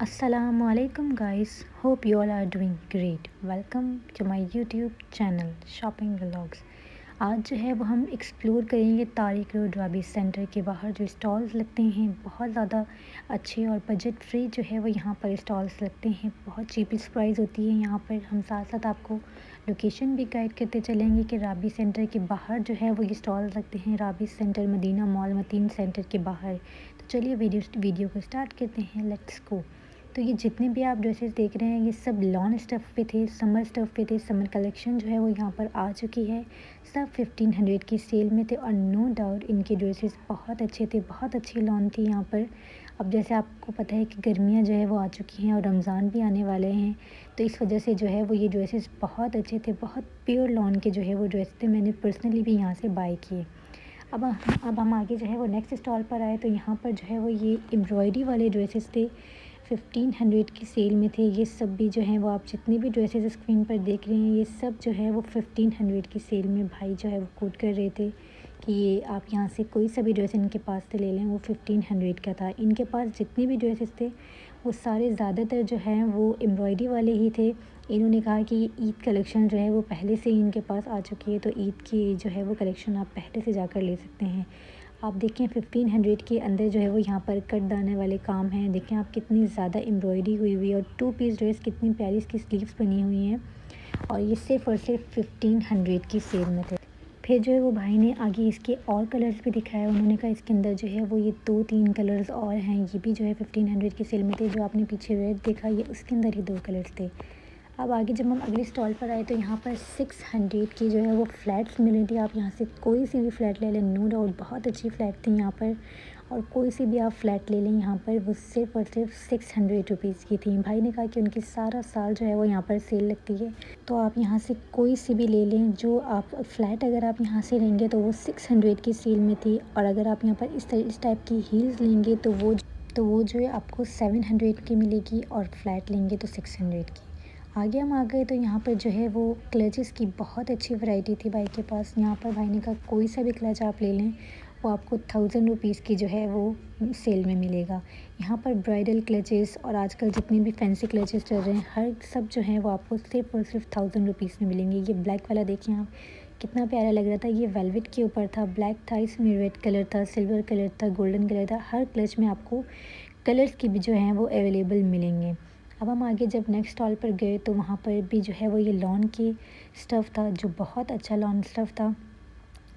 Assalamualaikum guys, hope you all are doing great. Welcome to my YouTube channel Shopping Vlogs. आज जो है वो हम एक्सप्लोर करेंगे तारिक रोड राबी सेंटर के बाहर जो स्टॉल्स लगते हैं। बहुत ज़्यादा अच्छे और बजट फ्री जो है वो यहाँ पर स्टॉल्स लगते हैं। बहुत चीपेस्ट प्राइस होती है यहाँ पर। हम साथ साथ आपको लोकेशन भी गाइड करते चलेंगे कि राबी सेंटर के बाहर जो है वो ये स्टॉल्स लगते हैं। Rabi Centre Madina Mall Matin Centre के बाहर। तो चलिए वीडियो को स्टार्ट करते हैं, लेट्स गो। तो ये जितने भी आप ड्रेसेस देख रहे हैं ये सब लॉन स्टफ़ पे थे, समर स्टफ़ पे थे। समर कलेक्शन जो है वो यहाँ पर आ चुकी है। सब 1500 की सेल में थे और नो डाउट इनके ड्रेसेस बहुत अच्छे थे, बहुत अच्छी लॉन थी यहाँ पर। अब जैसे आपको पता है कि गर्मियाँ जो है वो आ चुकी हैं और रमज़ान भी आने वाले हैं, तो इस वजह से जो है वो ये ड्रेसेस बहुत अच्छे थे। बहुत प्योर लॉन के जो है वो ड्रेस थे। मैंने पर्सनली भी यहाँ से बाय किए। अब हम आगे जो है वो नेक्स्ट स्टॉल पर आए तो यहाँ पर जो है वो ये एम्ब्रॉयडरी वाले ड्रेसेस थे। 1500 की सेल में थे। ये सब भी जो हैं वो आप जितनी भी ड्रेसेस स्क्रीन पर देख रहे हैं ये सब जो है वो 1500 की सेल में भाई जो है वो कोट कर रहे थे कि ये आप यहाँ से कोई सा भी ड्रेस इनके पास से ले लें, वो 1500 का था। इनके पास जितने भी ड्रेसेस थे वो सारे ज़्यादातर जो हैं वो एम्ब्रॉयडरी वाले ही थे। इन्होंने कहा कि ये ईद कलेक्शन जो है वो पहले से ही इनके पास आ चुकी है, तो ईद की जो है वो कलेक्शन आप पहले से जाकर ले सकते हैं। आप देखें 1500 के अंदर जो है वो यहाँ पर कट दाने वाले काम हैं। देखें आप कितनी ज़्यादा एम्ब्रॉयडरी हुई हुई है और 2 पीस ड्रेस कितनी प्यारी इसकी स्लीव्स बनी हुई हैं और ये सिर्फ और सिर्फ 1500 की सेल में थे। फिर जो है वो भाई ने आगे इसके और कलर्स भी दिखाया। उन्होंने कहा इसके अंदर जो है वो ये 2-3 कलर्स और हैं, ये भी जो है 1500 की सेल में थे। जो आपने पीछे रेड देखा ये उसके अंदर ही 2 कलर्स थे। अब आगे जब हम अगले स्टॉल पर आए तो यहाँ पर 600 की जो है वो फ़्लैट्स मिल रही थी। आप यहाँ से कोई सी भी फ़्लैट ले लें, नो डाउट बहुत अच्छी फ़्लैट थी यहाँ पर। और कोई सी भी आप फ़्लैट ले लें यहाँ पर वो सिर्फ़ और सिर्फ 600 रुपीज़ की थी। भाई ने कहा कि उनकी सारा साल जो है वो यहाँ पर सेल लगती है, तो आप यहाँ से कोई सी भी ले लें। जो आप फ़्लैट अगर आप यहाँ से लेंगे तो वो 600 की सेल में थी और अगर आप यहाँ पर इस टाइप की हील्स लेंगे तो वो जो है आपको 700 की मिलेगी और फ़्लैट लेंगे तो 600 की। आगे हम आ गए तो यहाँ पर जो है वो क्लचेस की बहुत अच्छी वैरायटी थी भाई के पास। यहाँ पर भाई ने कहा कोई सा भी क्लच आप ले लें वो आपको 1000 रुपीज़ की जो है वो सेल में मिलेगा। यहाँ पर ब्राइडल क्लचेस और आजकल जितने भी फैंसी क्लचेस चल रहे हैं हर सब जो है वो आपको सिर्फ और सिर्फ 1000 रुपीज़ में मिलेंगे। ये ब्लैक वाला देखिए आप कितना प्यारा लग रहा था। ये वेलवेट के ऊपर था, ब्लैक था, इसमें रेड कलर था, सिल्वर कलर था, गोल्डन कलर था। हर क्लच में आपको कलर्स की भी जो हैं वो अवेलेबल मिलेंगे। अब हम आगे जब नेक्स्ट स्टॉल पर गए तो वहाँ पर भी जो है वो ये लॉन की स्टफ़ था, जो बहुत अच्छा लॉन स्टफ़ था।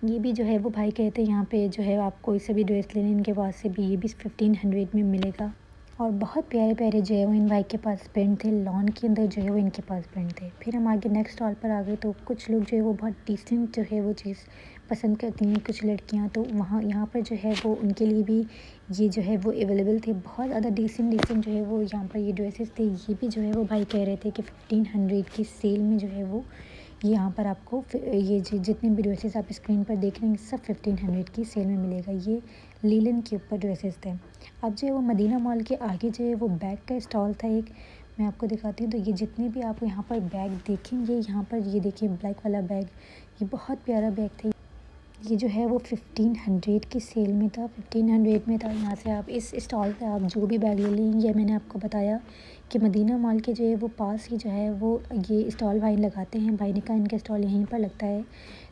ये भी जो है वो भाई कहते हैं यहाँ पे जो है आप कोई सा भी ड्रेस ले लें इनके पास से भी, ये भी 1500 में मिलेगा। और बहुत प्यारे प्यारे जो है वो इन भाई के पास प्रिंट थे। लॉन के अंदर जो है वो इनके पास प्रिंट थे। फिर हम आगे नेक्स्ट स्टॉल पर आ गए तो कुछ लोग जो है वो बहुत डिसेंट जो है वो चीज़ पसंद करती हैं कुछ लड़कियां, तो वहाँ यहाँ पर जो है वो उनके लिए भी ये जो है वो अवेलेबल थे। बहुत ज़्यादा डिसेंट जो है वो यहाँ पर ये ड्रेसेस थे। ये भी जो है वो भाई कह रहे थे कि 1500 की सेल में जो है वो यहाँ पर आपको ये जितने भी ड्रेसेस आप स्क्रीन पर देख रहे हैं सब 1500 की सेल में मिलेगा। ये लीलन के ऊपर ड्रेसेस थे। अब जो है वो मदीना मॉल के आगे जो है वो बैग का स्टॉल था एक, मैं आपको दिखाती हूँ। तो ये जितने भी आप यहाँ पर बैग देखेंगे, यहाँ पर ये देखिए ब्लैक वाला बैग, ये बहुत प्यारा बैग था। ये जो है वो 1500 की सेल में था, 1500 में था। यहाँ से आप इस स्टॉल से आप जो भी बैग ले लें, ये मैंने आपको बताया कि मदीना मॉल के जो है वो पास ही जो है वो ये स्टॉल भाई लगाते हैं। भाई ने कहा इनका स्टॉल यहीं पर लगता है,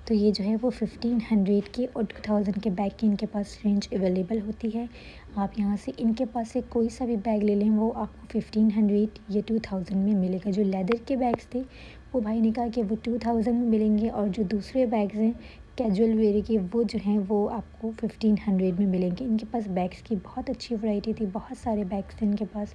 तो ये जो है वो 1500 के और 2000 के बैग की इनके पास रेंज अवेलेबल होती है। आप यहाँ से इनके पास से कोई सा भी बैग ले लें वो आपको 1500 या 2000 में मिलेगा। जो लेदर के बैग्स थे वो भाई ने कहा कि वो 2000 में मिलेंगे और जो दूसरे बैग्स हैं कैजुअल वेयर के वो जो हैं वो आपको 1500 में मिलेंगे। इनके पास बैग्स की बहुत अच्छी वैरायटी थी, बहुत सारे बैग्स थे इनके पास,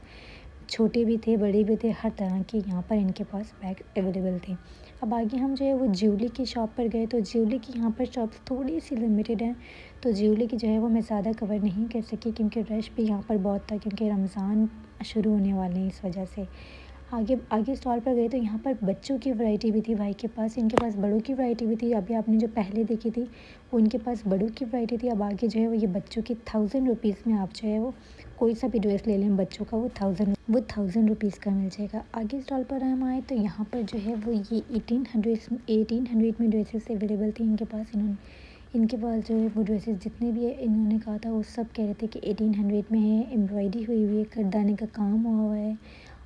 छोटे भी थे बड़े भी थे, हर तरह के यहाँ पर इनके पास बैग अवेलेबल थे। अब आगे हम जो है वो ज्वेलरी की शॉप पर गए तो ज्वेलरी की यहाँ पर शॉप्स थोड़ी सी लिमिटेड हैं, तो ज्वेलरी की जो है वो मैं ज़्यादा कवर नहीं कर सकी क्योंकि रश भी यहाँ पर बहुत था, क्योंकि रमज़ान शुरू होने वाले हैं इस वजह से। आगे आगे स्टॉल पर गए तो यहाँ पर बच्चों की वैरायटी भी थी भाई के पास, इनके पास बड़ों की वैरायटी भी थी। अभी आपने जो पहले देखी थी वो इनके पास बड़ों की वैरायटी थी। अब आगे जो है वो ये बच्चों की 1000 रुपीज़ में आप जो है वो कोई सा भी ड्रेस ले लें बच्चों का, वो 1000 रुपीज़ का मिल जाएगा। आगे स्टॉल पर हम आए तो यहाँ पर जो है वो ये 1800 में ड्रेसेस अवेलेबल थी इनके पास। इन्होंने इनके पास जो है वो ड्रेसेस जितने भी है इन्होंने कहा था वो सब कह रहे थे कि 1800 में है, एम्ब्रॉयडरी हुई हुई है, करदाने का काम हुआ हुआ है।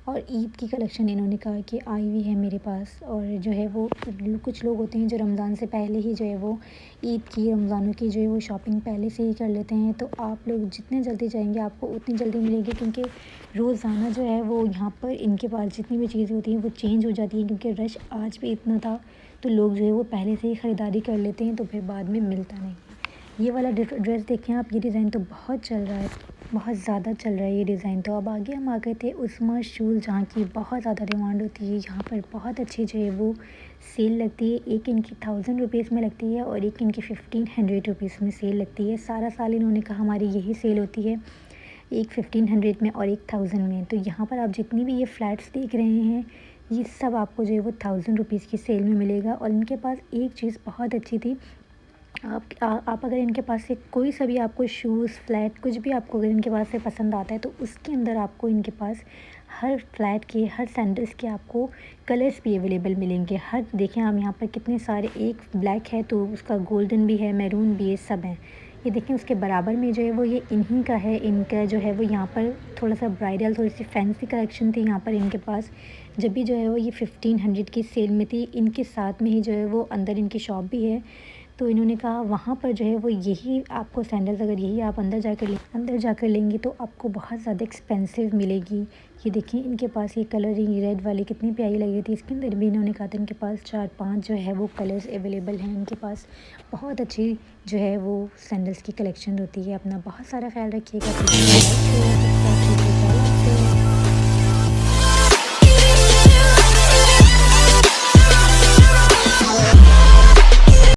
और ईद की कलेक्शन इन्होंने कहा कि आई हुई है मेरे पास। और जो है वो कुछ लोग होते हैं जो रमज़ान से पहले ही जो है वो ईद की, रमज़ानों की जो है वो शॉपिंग पहले से ही कर लेते हैं। तो आप लोग जितने जल्दी जाएंगे आपको उतनी जल्दी मिलेगी, क्योंकि रोज़ाना जो है वो यहाँ पर इनके पास जितनी भी चीज़ें होती हैं वो चेंज हो जाती हैं, क्योंकि रश आज भी इतना था तो लोग जो है वो पहले से ही ख़रीदारी कर लेते हैं, तो फिर बाद में मिलता नहीं। ये वाला ड्रेस देखें आप, ये डिज़ाइन तो बहुत चल रहा है, बहुत ज़्यादा चल रहा है ये डिज़ाइन। तो अब आगे हम आ गए थे उस्मा शूज़, जहाँ की बहुत ज़्यादा डिमांड होती है। यहाँ पर बहुत अच्छी जो है वो सेल लगती है। एक इनकी 1000 रुपीज़ में लगती है और एक इनकी 1500 रुपीज़ में सेल लगती है। सारा साल इन्होंने कहा हमारी यही सेल होती है, एक 1500 में और एक 1000 में। तो यहाँ पर आप जितनी भी ये फ्लैट्स देख रहे हैं ये सब आपको जो है वो 1000 रुपीज़ की सेल में मिलेगा। और इनके पास एक चीज़ बहुत अच्छी थी, आप अगर इनके पास से कोई सा भी आपको शूज़, फ्लैट कुछ भी आपको अगर इनके पास से पसंद आता है तो उसके अंदर आपको इनके पास हर फ्लैट के, हर सैंडल्स के आपको कलर्स भी अवेलेबल मिलेंगे। हर देखें आप यहाँ पर कितने सारे, एक ब्लैक है तो उसका गोल्डन भी है, मैरून भी है, सब हैं। ये देखें उसके बराबर में जो है वो ये इन्हीं का है। इनका जो है वो यहाँ पर थोड़ा सा ब्राइडल, थोड़ी सी फैंसी कलेक्शन थी यहाँ पर इनके पास। जब भी जो है वो ये 1500 की सेल में थी, इनके साथ में ही जो है वो अंदर इनकी शॉप भी है। तो इन्होंने कहा वहाँ पर जो है वो यही आपको सैंडल्स, अगर यही आप अंदर जाकर लेंगे तो आपको बहुत ज़्यादा एक्सपेंसिव मिलेगी। ये देखिए इनके पास ये कलर, ये रेड वाली कितनी प्यारी लग रही थी। इसके अंदर भी इन्होंने कहा था इनके पास 4-5 जो है वो कलर्स अवेलेबल हैं। इनके पास बहुत अच्छी जो है वो सैंडल्स की कलेक्शन होती है। अपना बहुत सारा ख्याल रखिएगा।